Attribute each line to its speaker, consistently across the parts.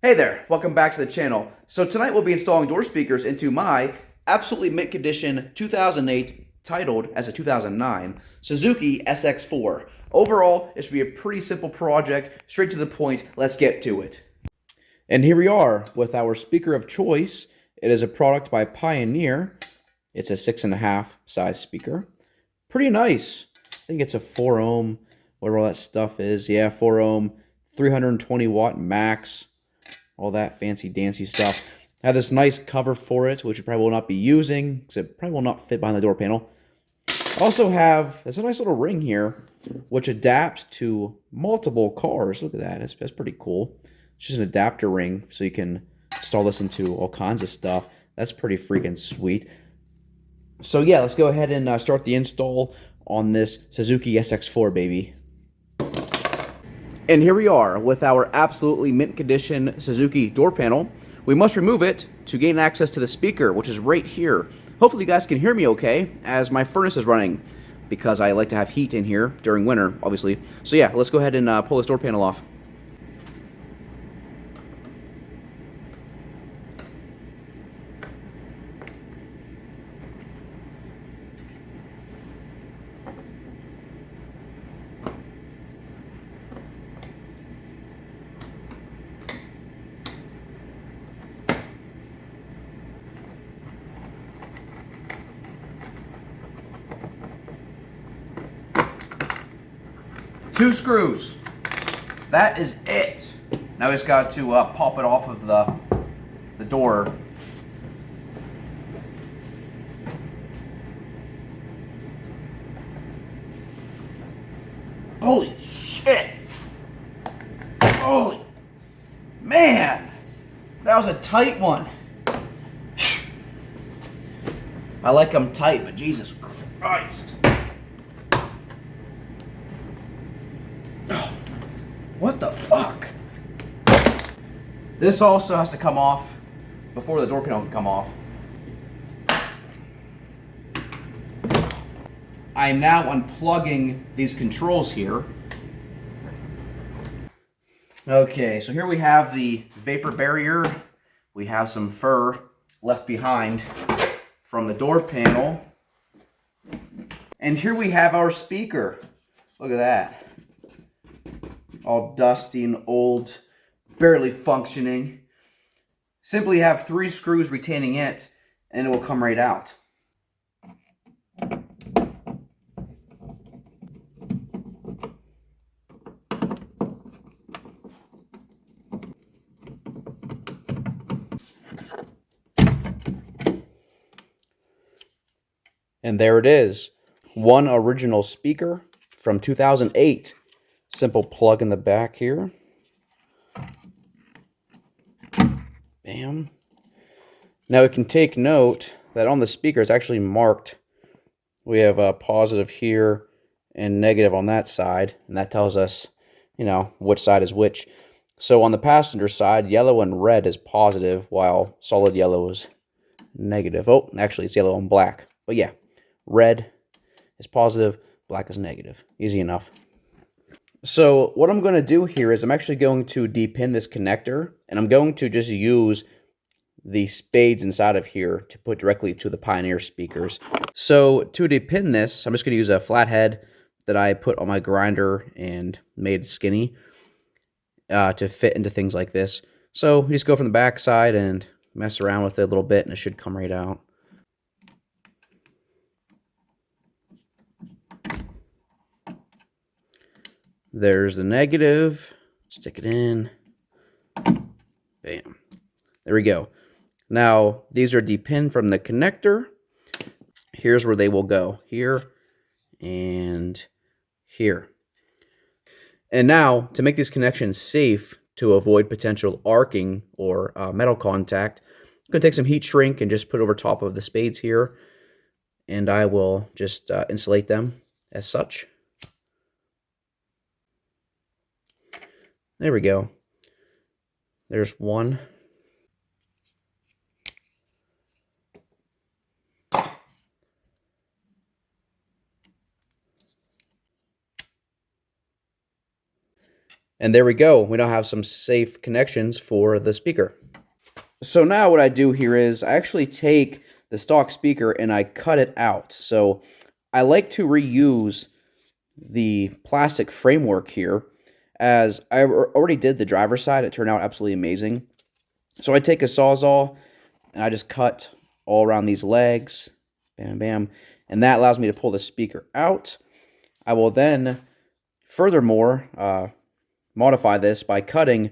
Speaker 1: Hey there, welcome back to the channel. So tonight we'll be installing door speakers into my absolutely mint condition 2008, titled as a 2009, Suzuki SX4. Overall, it should be a pretty simple project, straight to the point, let's get to it. And here we are with our speaker of choice. It is a product by Pioneer. It's a 6.5 size speaker. Pretty nice. I think it's a 4 ohm, whatever all that stuff is. Yeah, 4 ohm, 320 watt max. All that fancy dancy stuff. I have this nice cover for it, which I probably will not be using, because it probably will not fit behind the door panel. I also have, there's a nice little ring here, which adapts to multiple cars. Look at that, that's pretty cool. It's just an adapter ring, so you can install this into all kinds of stuff. That's pretty freaking sweet. So yeah, let's go ahead and start the install on this Suzuki SX4, baby. And here we are with our absolutely mint condition Suzuki door panel. We must remove it to gain access to the speaker, which is right here. Hopefully you guys can hear me okay, as my furnace is running, because I like to have heat in here during winter, obviously. So yeah, let's go ahead and pull this door panel off. Two screws. That is it. Now we just got to pop it off of the door. Holy shit! Holy man! That was a tight one. I like them tight, but Jesus Christ. What the fuck? This also has to come off before the door panel can come off. I am now unplugging these controls here. Okay, so here we have the vapor barrier. We have some fur left behind from the door panel. And here we have our speaker. Look at that. All dusty and old, barely functioning. Simply have 3 screws retaining it, and it will come right out. And there it is. One original speaker from 2008. Simple plug in the back here. Bam. Now we can take note that on the speaker it's actually marked. We have a positive here and negative on that side, and that tells us, you know, which side is which. So on the passenger side, yellow and red is positive, while solid yellow is negative. Oh, actually it's yellow and black. But yeah, red is positive, black is negative. Easy enough. So what I'm going to do here is I'm actually going to depin this connector, and I'm going to just use the spades inside of here to put directly to the Pioneer speakers. So to depin this, I'm just going to use a flathead that I put on my grinder and made skinny to fit into things like this. So you just go from the back side and mess around with it a little bit, and it should come right out. There's the negative. Stick it in. Bam. There we go. Now, these are depinned from the connector. Here's where they will go. Here and here. And now, to make these connections safe to avoid potential arcing or metal contact, I'm going to take some heat shrink and just put it over top of the spades here. And I will just insulate them as such. There we go. There's one. And there we go. We now have some safe connections for the speaker. So now what I do here is I actually take the stock speaker and I cut it out. So I like to reuse the plastic framework here, as I already did the driver's side. It turned out absolutely amazing. So I take a Sawzall and I just cut all around these legs, bam, bam, and that allows me to pull the speaker out. I will then furthermore modify this by cutting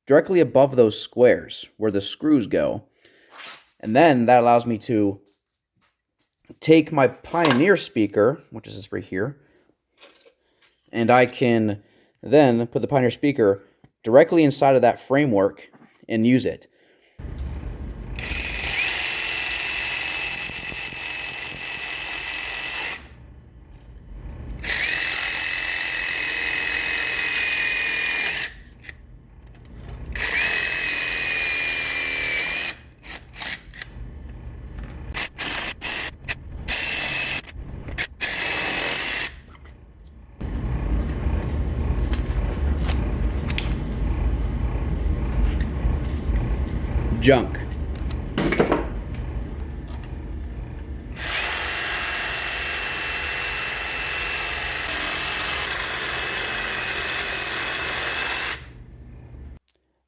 Speaker 1: directly above those squares where the screws go. And then that allows me to take my Pioneer speaker, which is this right here, and I can then put the Pioneer speaker directly inside of that framework and use it. Junk.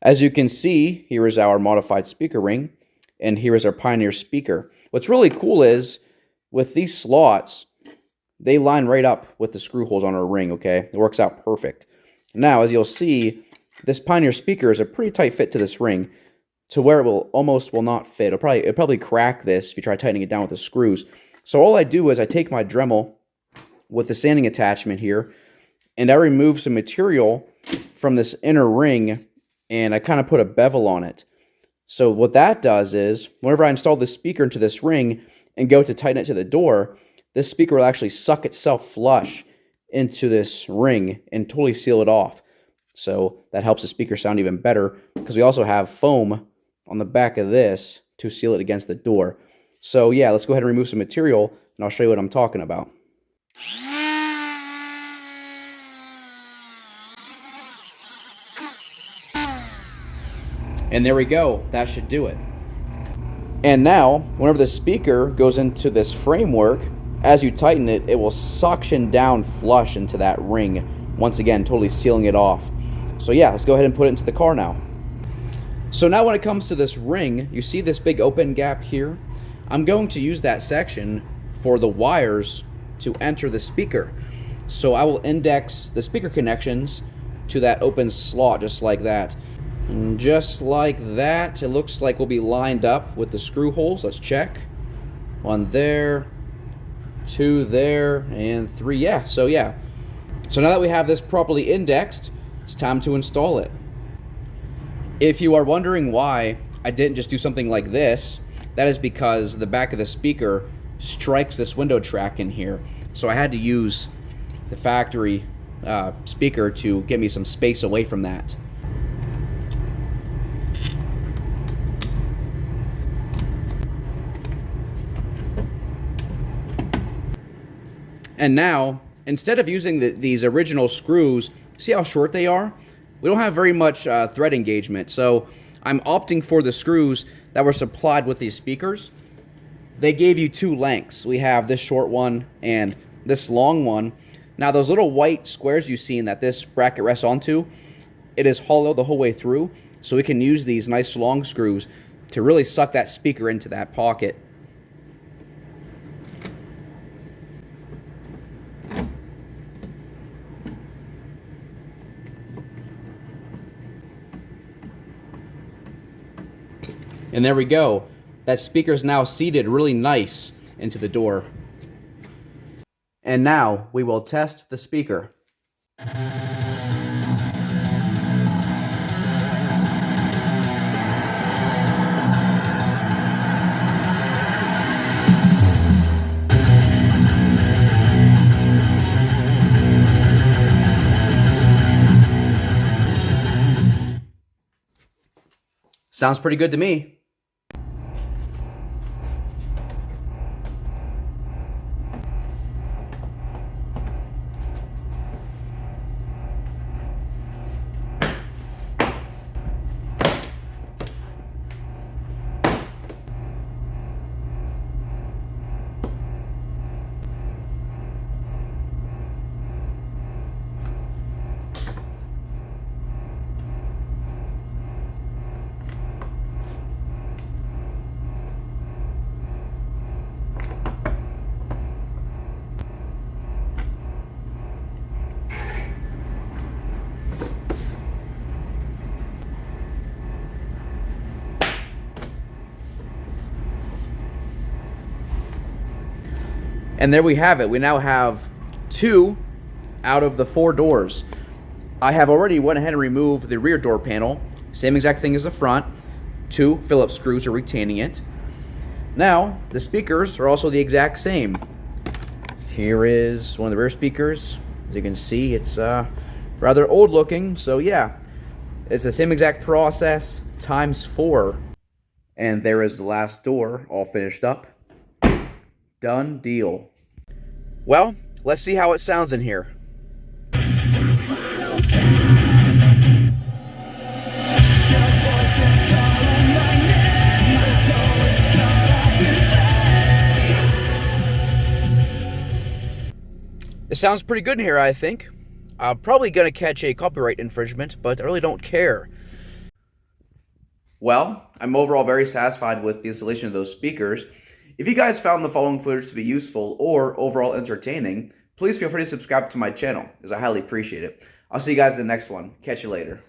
Speaker 1: As you can see, here is our modified speaker ring, and here is our Pioneer speaker. What's really cool is, with these slots, they line right up with the screw holes on our ring, okay? It works out perfect. Now, as you'll see, this Pioneer speaker is a pretty tight fit to this ring, to where it will not fit. It'll probably crack this if you try tightening it down with the screws. So all I do is I take my Dremel with the sanding attachment here, and I remove some material from this inner ring, and I kind of put a bevel on it. So what that does is, whenever I install this speaker into this ring and go to tighten it to the door, this speaker will actually suck itself flush into this ring and totally seal it off. So that helps the speaker sound even better, because we also have foam on the back of this to seal it against the door. So yeah, let's go ahead and remove some material, and I'll show you what I'm talking about. And there we go. That should do it. And now, whenever the speaker goes into this framework, as you tighten it, it will suction down flush into that ring, once again, totally sealing it off. So yeah, let's go ahead and put it into the car now. So now when it comes to this ring, you see this big open gap here? I'm going to use that section for the wires to enter the speaker. So I will index the speaker connections to that open slot just like that. And just like that, it looks like we'll be lined up with the screw holes. Let's check. 1 there, 2 there, and 3. Yeah, so yeah. So now that we have this properly indexed, it's time to install it. If you are wondering why I didn't just do something like this, that is because the back of the speaker strikes this window track in here. So I had to use the factory speaker to get me some space away from that. And now, instead of using these original screws, see how short they are? We don't have very much thread engagement, so I'm opting for the screws that were supplied with these speakers. They gave you 2 lengths. We have this short one and this long one. Now those little white squares you see that this bracket rests onto, it is hollow the whole way through, so we can use these nice long screws to really suck that speaker into that pocket. And there we go. That speaker is now seated really nice into the door. And now we will test the speaker. Sounds pretty good to me. And there we have it. We now have 2 out of the 4 doors. I have already went ahead and removed the rear door panel. Same exact thing as the front. 2 Phillips screws are retaining it. Now, the speakers are also the exact same. Here is one of the rear speakers. As you can see, it's rather old looking. So yeah, it's the same exact process times 4. And there is the last door all finished up. Done deal. Well, let's see how it sounds in here. It sounds pretty good in here, I think. I'm probably going to catch a copyright infringement, but I really don't care. Well, I'm overall very satisfied with the installation of those speakers. If you guys found the following footage to be useful or overall entertaining, please feel free to subscribe to my channel, as I highly appreciate it. I'll see you guys in the next one. Catch you later.